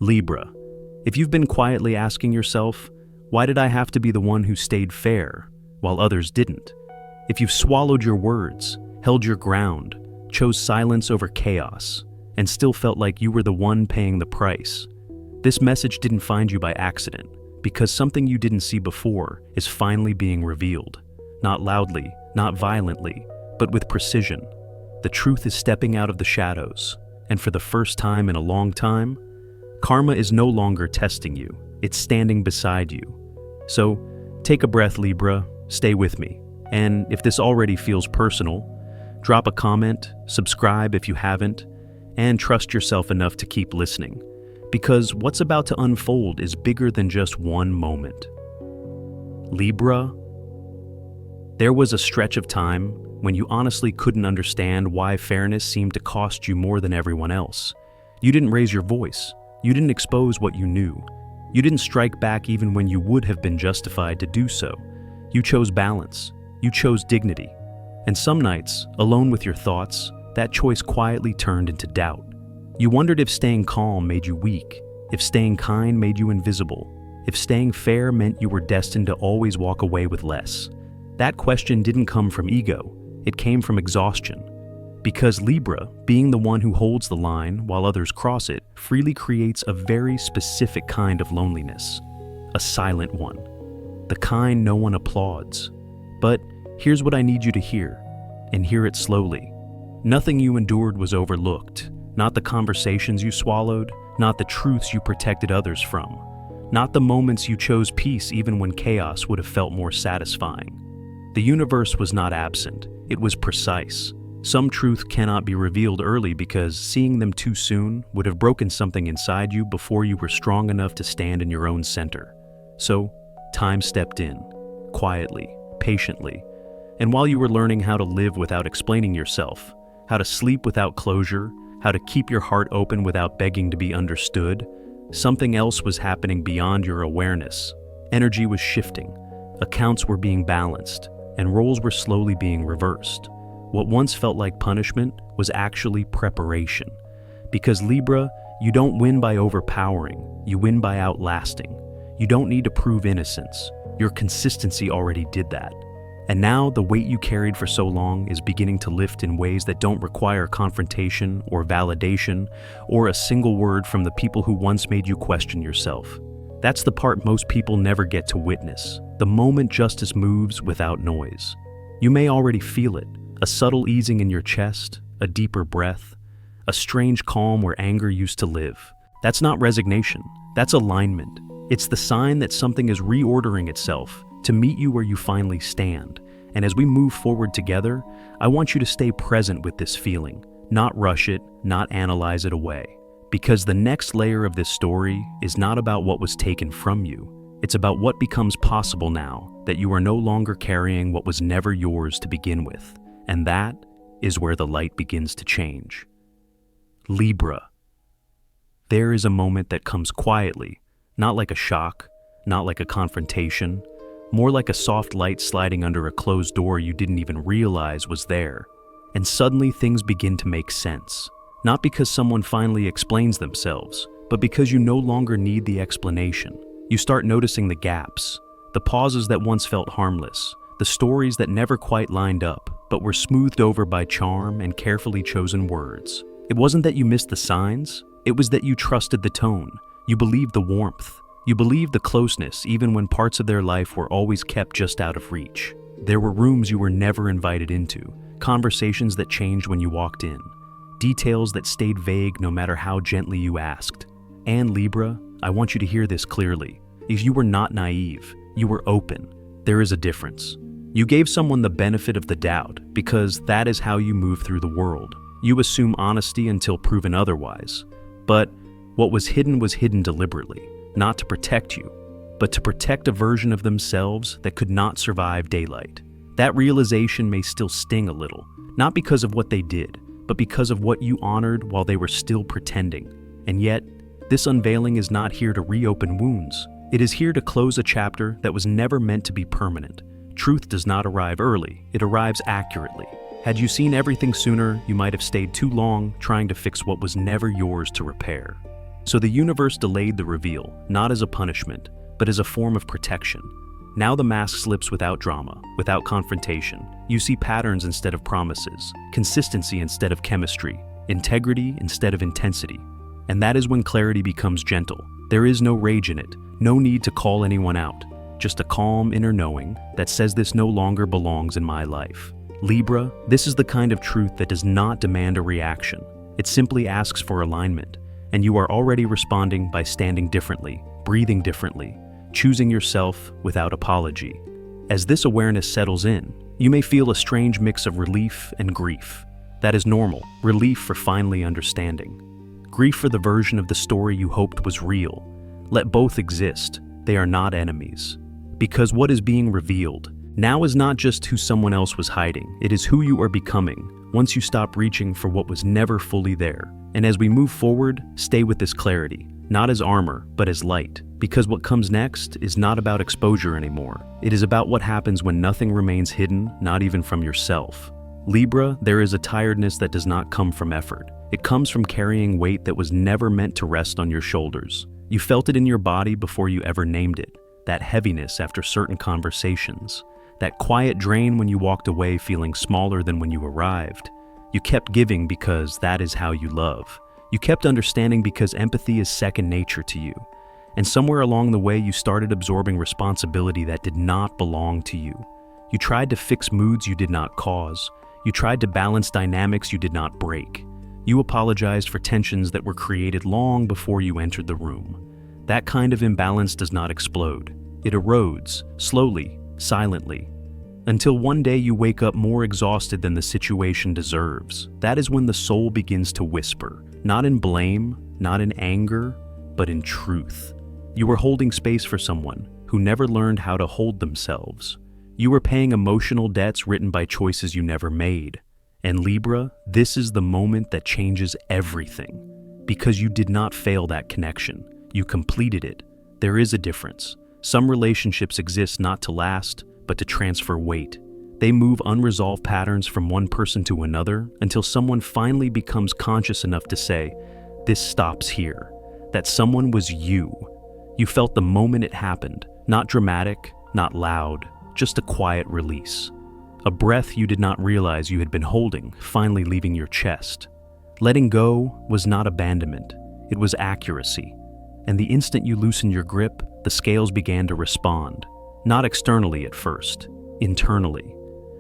Libra, if you've been quietly asking yourself, why did I have to be the one who stayed fair while others didn't? If you've swallowed your words, held your ground, chose silence over chaos, and still felt like you were the one paying the price, this message didn't find you by accident, because something you didn't see before is finally being revealed. Not loudly, not violently, but with precision. The truth is stepping out of the shadows, and for the first time in a long time, karma is no longer testing you, it's standing beside you. So, take a breath, Libra, stay with me. And if this already feels personal, drop a comment, subscribe if you haven't, and trust yourself enough to keep listening. Because what's about to unfold is bigger than just one moment. Libra, there was a stretch of time when you honestly couldn't understand why fairness seemed to cost you more than everyone else. You didn't raise your voice. You didn't expose what you knew. You didn't strike back even when you would have been justified to do so. You chose balance. You chose dignity. And some nights, alone with your thoughts, that choice quietly turned into doubt. You wondered if staying calm made you weak, if staying kind made you invisible, if staying fair meant you were destined to always walk away with less. That question didn't come from ego. It came from exhaustion. Because Libra, being the one who holds the line while others cross it, freely creates a very specific kind of loneliness. A silent one. The kind no one applauds. But here's what I need you to hear, and hear it slowly. Nothing you endured was overlooked. Not the conversations you swallowed, not the truths you protected others from. Not the moments you chose peace even when chaos would have felt more satisfying. The universe was not absent, it was precise. Some truth cannot be revealed early because seeing them too soon would have broken something inside you before you were strong enough to stand in your own center. So, time stepped in, quietly, patiently, and while you were learning how to live without explaining yourself, how to sleep without closure, how to keep your heart open without begging to be understood, something else was happening beyond your awareness. Energy was shifting, accounts were being balanced, and roles were slowly being reversed. What once felt like punishment was actually preparation. Because Libra, you don't win by overpowering, you win by outlasting. You don't need to prove innocence. Your consistency already did that. And now the weight you carried for so long is beginning to lift in ways that don't require confrontation or validation or a single word from the people who once made you question yourself. That's the part most people never get to witness, the moment justice moves without noise. You may already feel it, a subtle easing in your chest, a deeper breath, a strange calm where anger used to live. That's not resignation, that's alignment. It's the sign that something is reordering itself to meet you where you finally stand. And as we move forward together, I want you to stay present with this feeling, not rush it, not analyze it away. Because the next layer of this story is not about what was taken from you. It's about what becomes possible now that you are no longer carrying what was never yours to begin with. And that is where the light begins to change. Libra. There is a moment that comes quietly, not like a shock, not like a confrontation, more like a soft light sliding under a closed door you didn't even realize was there. And suddenly things begin to make sense. Not because someone finally explains themselves, but because you no longer need the explanation. You start noticing the gaps, the pauses that once felt harmless, the stories that never quite lined up, but were smoothed over by charm and carefully chosen words. It wasn't that you missed the signs, it was that you trusted the tone. You believed the warmth. You believed the closeness even when parts of their life were always kept just out of reach. There were rooms you were never invited into, conversations that changed when you walked in, details that stayed vague no matter how gently you asked. And Libra, I want you to hear this clearly. If you were not naive, you were open. There is a difference. You gave someone the benefit of the doubt because that is how you move through the world. You assume honesty until proven otherwise. But what was hidden deliberately, not to protect you, but to protect a version of themselves that could not survive daylight. That realization may still sting a little, not because of what they did, but because of what you honored while they were still pretending. And yet, this unveiling is not here to reopen wounds. It is here to close a chapter that was never meant to be permanent. Truth does not arrive early, it arrives accurately. Had you seen everything sooner, you might have stayed too long trying to fix what was never yours to repair. So the universe delayed the reveal, not as a punishment, but as a form of protection. Now the mask slips without drama, without confrontation. You see patterns instead of promises, consistency instead of chemistry, integrity instead of intensity. And that is when clarity becomes gentle. There is no rage in it, no need to call anyone out, just a calm inner knowing that says this no longer belongs in my life. Libra, this is the kind of truth that does not demand a reaction. It simply asks for alignment, and you are already responding by standing differently, breathing differently, choosing yourself without apology. As this awareness settles in, you may feel a strange mix of relief and grief. That is normal, relief for finally understanding. Grief for the version of the story you hoped was real. Let both exist, they are not enemies. Because what is being revealed now is not just who someone else was hiding, it is who you are becoming once you stop reaching for what was never fully there. And as we move forward, stay with this clarity, not as armor, but as light. Because what comes next is not about exposure anymore. It is about what happens when nothing remains hidden, not even from yourself. Libra, there is a tiredness that does not come from effort. It comes from carrying weight that was never meant to rest on your shoulders. You felt it in your body before you ever named it. That heaviness after certain conversations. That quiet drain when you walked away feeling smaller than when you arrived. You kept giving because that is how you love. You kept understanding because empathy is second nature to you. And somewhere along the way, you started absorbing responsibility that did not belong to you. You tried to fix moods you did not cause. You tried to balance dynamics you did not break. You apologized for tensions that were created long before you entered the room. That kind of imbalance does not explode. It erodes, slowly, silently, until one day you wake up more exhausted than the situation deserves. That is when the soul begins to whisper, not in blame, not in anger, but in truth. You were holding space for someone who never learned how to hold themselves. You were paying emotional debts written by choices you never made. And Libra, this is the moment that changes everything. Because you did not fail that connection. You completed it. There is a difference. Some relationships exist not to last, but to transfer weight. They move unresolved patterns from one person to another until someone finally becomes conscious enough to say, "This stops here." That someone was you. You felt the moment it happened, not dramatic, not loud, just a quiet release. A breath you did not realize you had been holding, finally leaving your chest. Letting go was not abandonment, it was accuracy. And the instant you loosened your grip, the scales began to respond. Not externally at first, internally.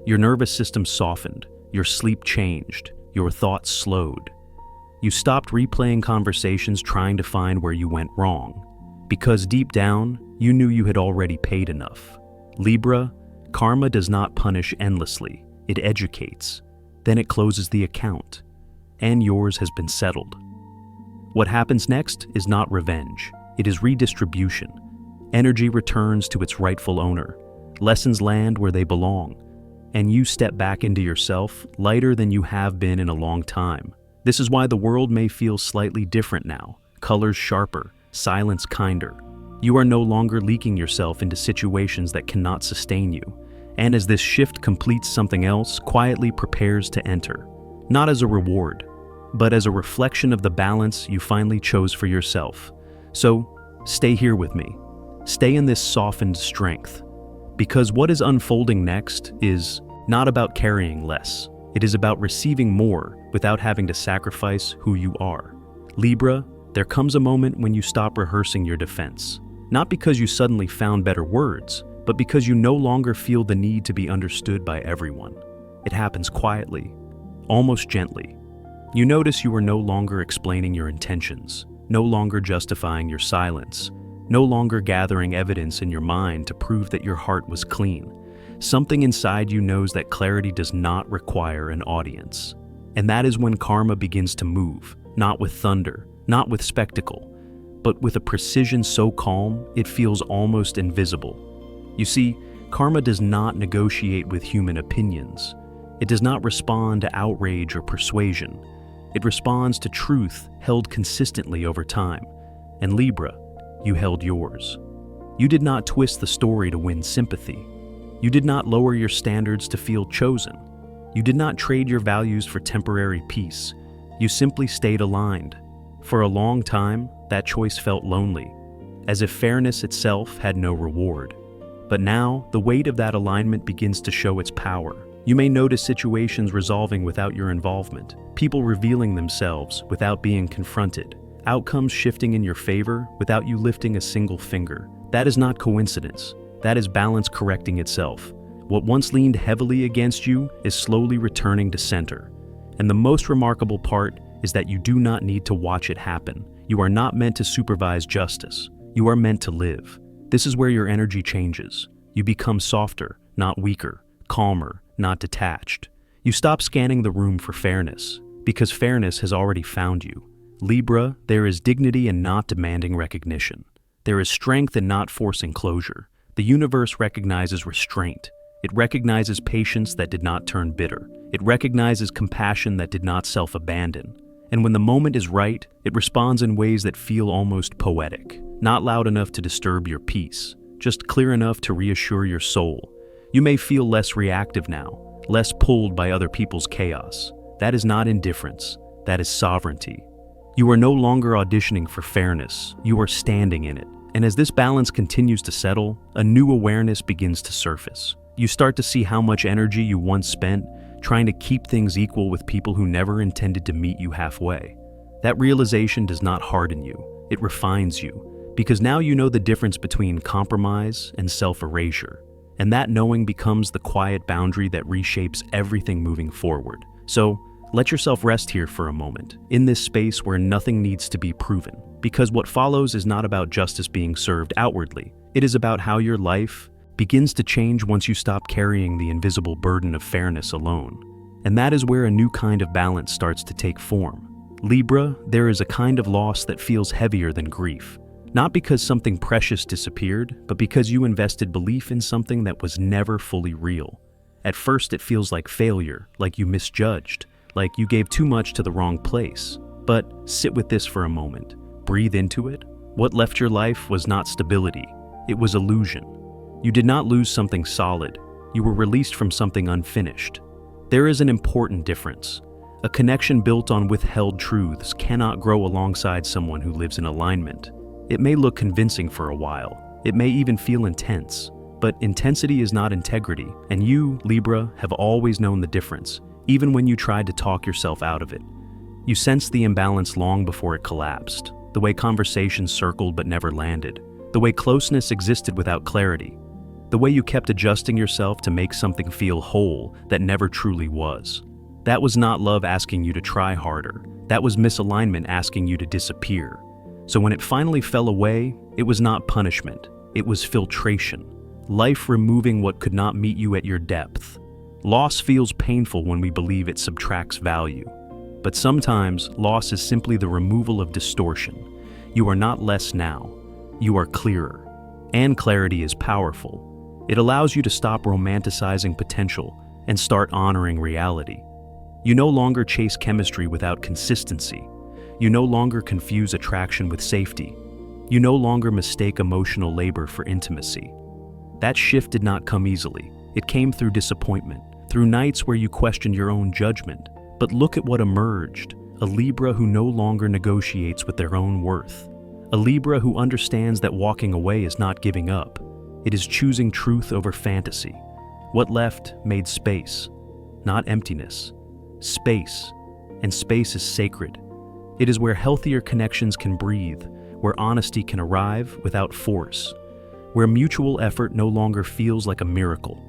Your nervous system softened, your sleep changed, your thoughts slowed. You stopped replaying conversations trying to find where you went wrong. Because deep down, you knew you had already paid enough. Libra, karma does not punish endlessly, it educates. Then it closes the account. And yours has been settled. What happens next is not revenge, it is redistribution. Energy returns to its rightful owner. Lessons land where they belong. And you step back into yourself, lighter than you have been in a long time. This is why the world may feel slightly different now. Colors sharper, silence kinder. You are no longer leaking yourself into situations that cannot sustain you. And as this shift completes, something else quietly prepares to enter. Not as a reward, but as a reflection of the balance you finally chose for yourself. So, stay here with me. Stay in this softened strength. Because what is unfolding next is not about carrying less. It is about receiving more without having to sacrifice who you are. Libra, there comes a moment when you stop rehearsing your defense. Not because you suddenly found better words, but because you no longer feel the need to be understood by everyone. It happens quietly, almost gently. You notice you are no longer explaining your intentions, no longer justifying your silence, no longer gathering evidence in your mind to prove that your heart was clean. Something inside you knows that clarity does not require an audience. And that is when karma begins to move, not with thunder, not with spectacle, but with a precision so calm it feels almost invisible. You see, karma does not negotiate with human opinions. It does not respond to outrage or persuasion. It responds to truth held consistently over time. And Libra, you held yours. You did not twist the story to win sympathy. You did not lower your standards to feel chosen. You did not trade your values for temporary peace. You simply stayed aligned. For a long time, that choice felt lonely, as if fairness itself had no reward. But now, the weight of that alignment begins to show its power. You may notice situations resolving without your involvement, people revealing themselves without being confronted, outcomes shifting in your favor without you lifting a single finger. That is not coincidence. That is balance correcting itself. What once leaned heavily against you is slowly returning to center. And the most remarkable part is that you do not need to watch it happen. You are not meant to supervise justice. You are meant to live. This is where your energy changes. You become softer, not weaker, calmer, not detached. You stop scanning the room for fairness, because fairness has already found you. Libra, there is dignity in not demanding recognition. There is strength in not forcing closure. The universe recognizes restraint. It recognizes patience that did not turn bitter. It recognizes compassion that did not self-abandon. And when the moment is right, it responds in ways that feel almost poetic. Not loud enough to disturb your peace, just clear enough to reassure your soul. You may feel less reactive now, less pulled by other people's chaos. That is not indifference. That is sovereignty. You are no longer auditioning for fairness. You are standing in it. And as this balance continues to settle, a new awareness begins to surface. You start to see how much energy you once spent trying to keep things equal with people who never intended to meet you halfway. That realization does not harden you, it refines you, because now you know the difference between compromise and self-erasure, and that knowing becomes the quiet boundary that reshapes everything moving forward. So, let yourself rest here for a moment, in this space where nothing needs to be proven, because what follows is not about justice being served outwardly. It is about how your life begins to change once you stop carrying the invisible burden of fairness alone. And that is where a new kind of balance starts to take form. Libra, there is a kind of loss that feels heavier than grief. Not because something precious disappeared, but because you invested belief in something that was never fully real. At first it feels like failure, like you misjudged, like you gave too much to the wrong place. But sit with this for a moment. Breathe into it. What left your life was not stability. It was illusion. You did not lose something solid. You were released from something unfinished. There is an important difference. A connection built on withheld truths cannot grow alongside someone who lives in alignment. It may look convincing for a while. It may even feel intense. But intensity is not integrity, and you, Libra, have always known the difference, even when you tried to talk yourself out of it. You sensed the imbalance long before it collapsed, the way conversations circled but never landed, the way closeness existed without clarity, the way you kept adjusting yourself to make something feel whole that never truly was. That was not love asking you to try harder. That was misalignment asking you to disappear. So when it finally fell away, it was not punishment. It was filtration. Life removing what could not meet you at your depth. Loss feels painful when we believe it subtracts value. But sometimes, loss is simply the removal of distortion. You are not less now. You are clearer. And clarity is powerful. It allows you to stop romanticizing potential and start honoring reality. You no longer chase chemistry without consistency. You no longer confuse attraction with safety. You no longer mistake emotional labor for intimacy. That shift did not come easily. It came through disappointment, through nights where you questioned your own judgment. But look at what emerged: a Libra who no longer negotiates with their own worth. A Libra who understands that walking away is not giving up. It is choosing truth over fantasy. What left made space, not emptiness. Space. And space is sacred. It is where healthier connections can breathe, where honesty can arrive without force, where mutual effort no longer feels like a miracle.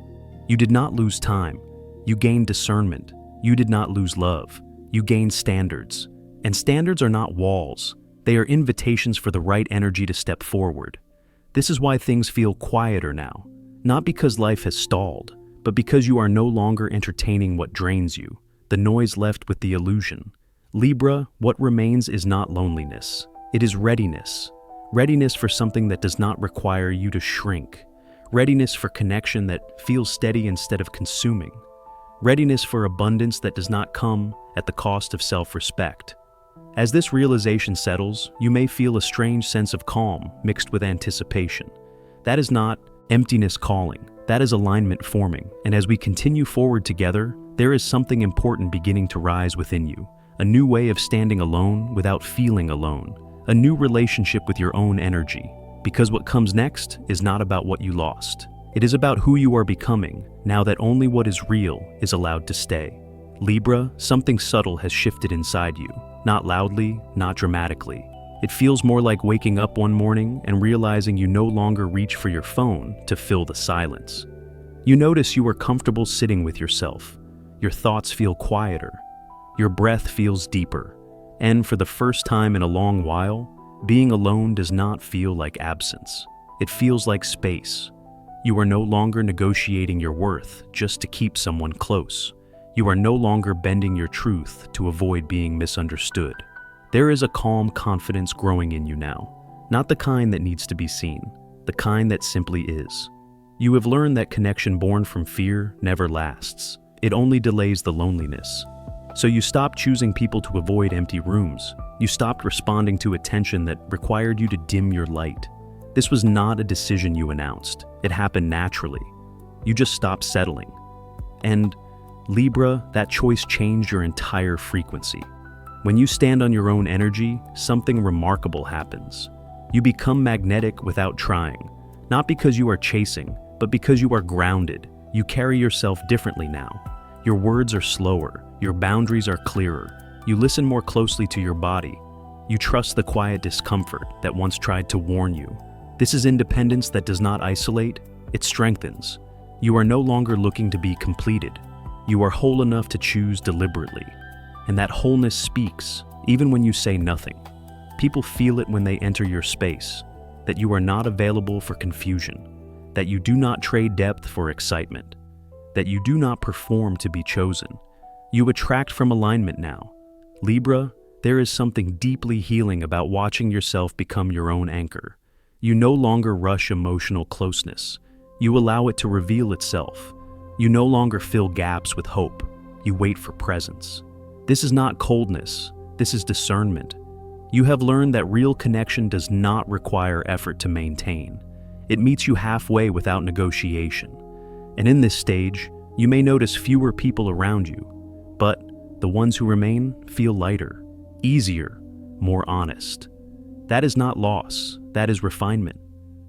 You did not lose time. You gained discernment. You did not lose love. You gained standards. And standards are not walls. They are invitations for the right energy to step forward. This is why things feel quieter now. Not because life has stalled, but because you are no longer entertaining what drains you, the noise left with the illusion. Libra, what remains is not loneliness. It is readiness. Readiness for something that does not require you to shrink. Readiness for connection that feels steady instead of consuming. Readiness for abundance that does not come at the cost of self-respect. As this realization settles, you may feel a strange sense of calm mixed with anticipation. That is not emptiness calling. That is alignment forming. And as we continue forward together, there is something important beginning to rise within you. a new way of standing alone without feeling alone, a new relationship with your own energy. Because what comes next is not about what you lost. It is about who you are becoming, now that only what is real is allowed to stay. Libra, something subtle has shifted inside you. Not loudly, not dramatically. It feels more like waking up one morning and realizing you no longer reach for your phone to fill the silence. You notice you are comfortable sitting with yourself. Your thoughts feel quieter. Your breath feels deeper. And for the first time in a long while, being alone does not feel like absence. It feels like space. You are no longer negotiating your worth just to keep someone close. You are no longer bending your truth to avoid being misunderstood. There is a calm confidence growing in you now, not the kind that needs to be seen, the kind that simply is. You have learned that connection born from fear never lasts. It only delays the loneliness. So you stopped choosing people to avoid empty rooms. You stopped responding to attention that required you to dim your light. This was not a decision you announced. It happened naturally. You just stopped settling. And Libra, that choice changed your entire frequency. When you stand on your own energy, something remarkable happens. You become magnetic without trying, not because you are chasing, but because you are grounded. You carry yourself differently now. Your words are slower, your boundaries are clearer. You listen more closely to your body. You trust the quiet discomfort that once tried to warn you. This is independence that does not isolate, it strengthens. You are no longer looking to be completed. You are whole enough to choose deliberately. And that wholeness speaks, even when you say nothing. People feel it when they enter your space, that you are not available for confusion, that you do not trade depth for excitement, that you do not perform to be chosen. You attract from alignment now. Libra, there is something deeply healing about watching yourself become your own anchor. You no longer rush emotional closeness. You allow it to reveal itself. You no longer fill gaps with hope. You wait for presence. This is not coldness, this is discernment. You have learned that real connection does not require effort to maintain. It meets you halfway without negotiation. And in this stage, you may notice fewer people around you, but the ones who remain feel lighter, easier, more honest. That is not loss, that is refinement.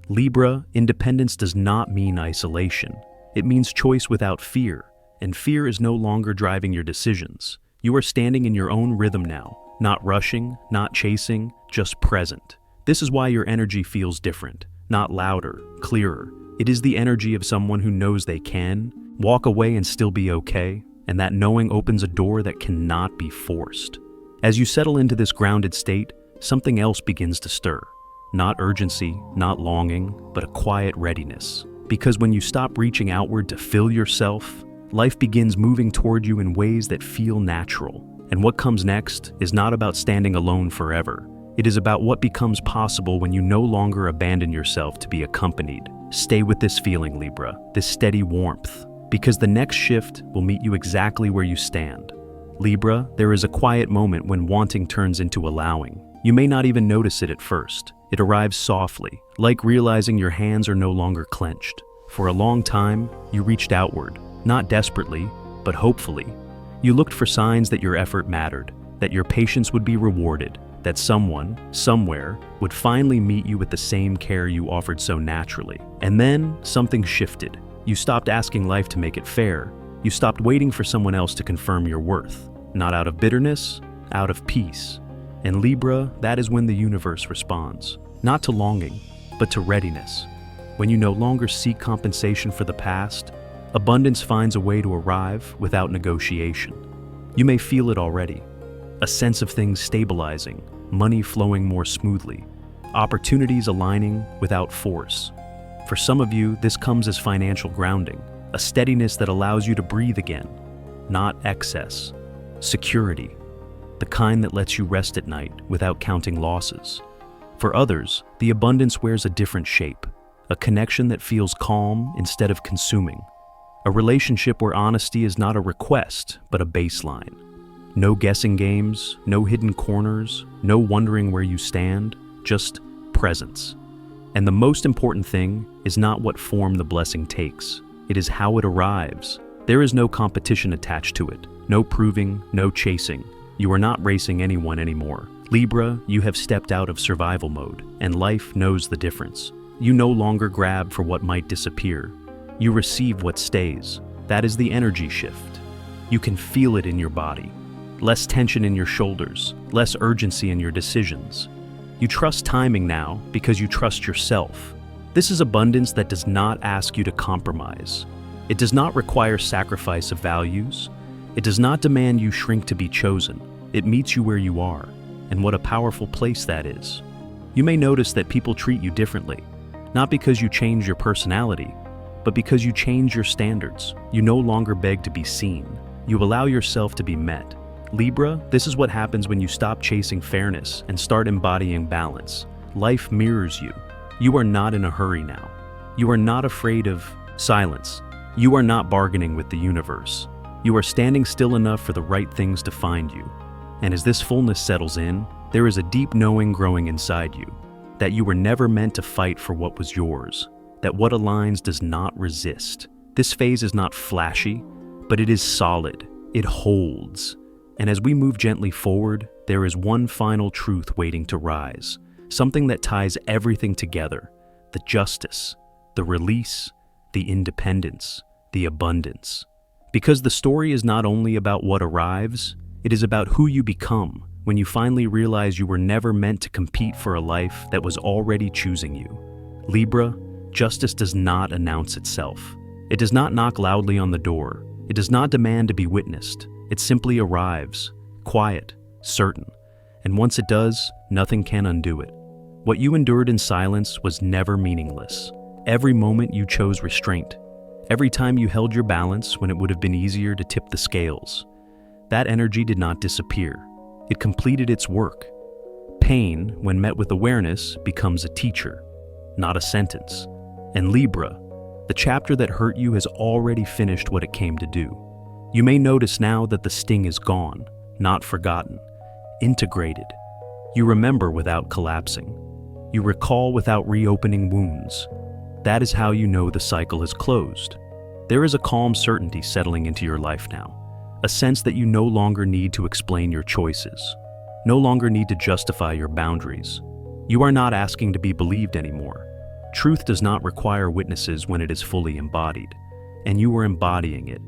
Libra, independence does not mean isolation. It means choice without fear, and fear is no longer driving your decisions. You are standing in your own rhythm now, not rushing, not chasing, just present. This is why your energy feels different, not louder, clearer. It is the energy of someone who knows they can walk away and still be okay, and that knowing opens a door that cannot be forced. As you settle into this grounded state, something else begins to stir. Not urgency, not longing, but a quiet readiness. Because when you stop reaching outward to fill yourself, life begins moving toward you in ways that feel natural. And what comes next is not about standing alone forever. It is about what becomes possible when you no longer abandon yourself to be accompanied. Stay with this feeling, Libra, this steady warmth, because the next shift will meet you exactly where you stand. Libra, there is a quiet moment when wanting turns into allowing. You may not even notice it at first. It arrives softly, like realizing your hands are no longer clenched. For a long time, you reached outward, not desperately, but hopefully. You looked for signs that your effort mattered, that your patience would be rewarded, that someone, somewhere, would finally meet you with the same care you offered so naturally. And then, something shifted. You stopped asking life to make it fair. You stopped waiting for someone else to confirm your worth. Not out of bitterness, out of peace. And Libra, that is when the universe responds. Not to longing, but to readiness. When you no longer seek compensation for the past, abundance finds a way to arrive without negotiation. You may feel it already. A sense of things stabilizing, money flowing more smoothly, opportunities aligning without force. For some of you, this comes as financial grounding, a steadiness that allows you to breathe again. Not excess. Security. The kind that lets you rest at night without counting losses. For others, the abundance wears a different shape, a connection that feels calm instead of consuming. A relationship where honesty is not a request, but a baseline. No guessing games, no hidden corners, no wondering where you stand, just presence. And the most important thing is not what form the blessing takes, it is how it arrives. There is no competition attached to it, no proving, no chasing. You are not racing anyone anymore. Libra, you have stepped out of survival mode, and life knows the difference. You no longer grab for what might disappear. You receive what stays. That is the energy shift. You can feel it in your body. Less tension in your shoulders, less urgency in your decisions. You trust timing now because you trust yourself. This is abundance that does not ask you to compromise. It does not require sacrifice of values. It does not demand you shrink to be chosen. It meets you where you are, and what a powerful place that is. You may notice that people treat you differently, not because you change your personality, but because you change your standards. You no longer beg to be seen. You allow yourself to be met. Libra, this is what happens when you stop chasing fairness and start embodying balance. Life mirrors you. You are not in a hurry now. You are not afraid of silence. You are not bargaining with the universe. You are standing still enough for the right things to find you. And as this fullness settles in, there is a deep knowing growing inside you that you were never meant to fight for what was yours, that what aligns does not resist. This phase is not flashy, but it is solid. It holds. And as we move gently forward, there is one final truth waiting to rise, something that ties everything together: the justice, the release, the independence, the abundance. Because the story is not only about what arrives, it is about who you become when you finally realize you were never meant to compete for a life that was already choosing you. Libra, justice does not announce itself. It does not knock loudly on the door. It does not demand to be witnessed. It simply arrives, quiet, certain. And once it does, nothing can undo it. What you endured in silence was never meaningless. Every moment you chose restraint. Every time you held your balance when it would have been easier to tip the scales. That energy did not disappear. It completed its work. Pain, when met with awareness, becomes a teacher, not a sentence. And Libra, the chapter that hurt you has already finished what it came to do. You may notice now that the sting is gone, not forgotten, integrated. You remember without collapsing. You recall without reopening wounds. That is how you know the cycle is closed. There is a calm certainty settling into your life now, a sense that you no longer need to explain your choices, no longer need to justify your boundaries. You are not asking to be believed anymore. Truth does not require witnesses when it is fully embodied, and you are embodying it.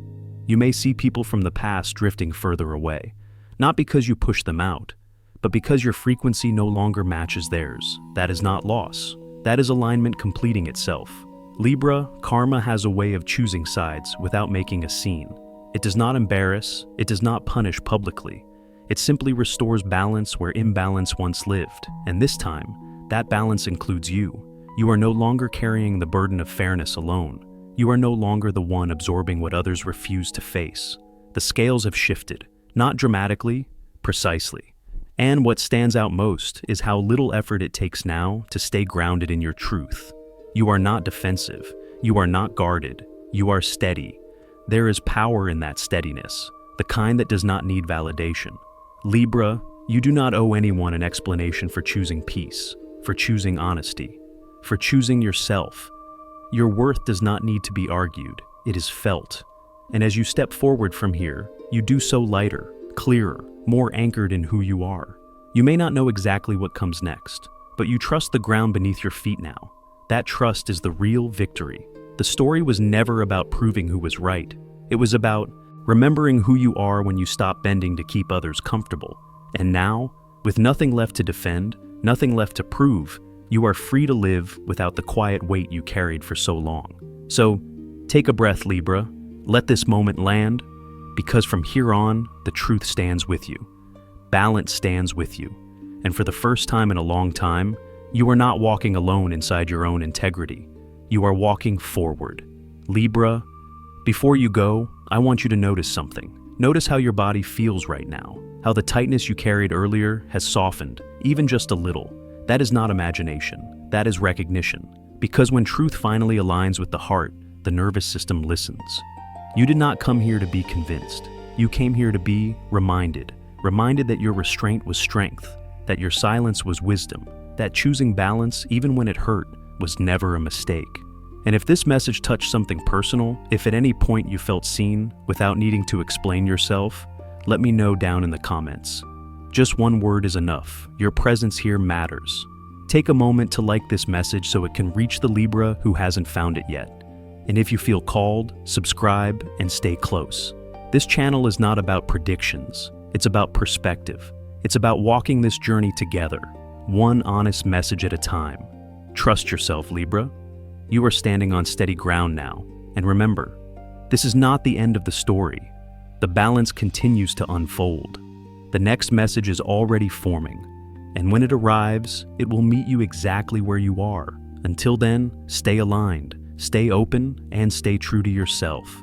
You may see people from the past drifting further away, not because you push them out, but because your frequency no longer matches theirs. That is not loss. That is alignment completing itself. Libra, karma has a way of choosing sides without making a scene. It does not embarrass, it does not punish publicly. It simply restores balance where imbalance once lived, and this time, that balance includes you. You are no longer carrying the burden of fairness alone. You are no longer the one absorbing what others refuse to face. The scales have shifted, not dramatically, precisely. And what stands out most is how little effort it takes now to stay grounded in your truth. You are not defensive. You are not guarded. You are steady. There is power in that steadiness, the kind that does not need validation. Libra, you do not owe anyone an explanation for choosing peace, for choosing honesty, for choosing yourself. Your worth does not need to be argued. It is felt. And as you step forward from here, you do so lighter, clearer, more anchored in who you are. You may not know exactly what comes next, but you trust the ground beneath your feet now. That trust is the real victory. The story was never about proving who was right. It was about remembering who you are when you stop bending to keep others comfortable. And now, with nothing left to defend, nothing left to prove, you are free to live without the quiet weight you carried for so long. So, take a breath, Libra. Let this moment land, because from here on, the truth stands with you. Balance stands with you. And for the first time in a long time, you are not walking alone inside your own integrity. You are walking forward. Libra, before you go, I want you to notice something. Notice how your body feels right now, how the tightness you carried earlier has softened, even just a little. That is not imagination, that is recognition. Because when truth finally aligns with the heart, the nervous system listens. You did not come here to be convinced. You came here to be reminded that your restraint was strength, that your silence was wisdom, that choosing balance, even when it hurt, was never a mistake. And if this message touched something personal, if at any point you felt seen without needing to explain yourself, Let me know down in the comments. Just one word is enough. Your presence here matters. Take a moment to like this message so it can reach the Libra who hasn't found it yet. And if you feel called, subscribe and stay close. This channel is not about predictions. It's about perspective. It's about walking this journey together, one honest message at a time. Trust yourself, Libra. You are standing on steady ground now. And remember, this is not the end of the story. The balance continues to unfold. The next message is already forming. And when it arrives, it will meet you exactly where you are. Until then, stay aligned, stay open, and stay true to yourself.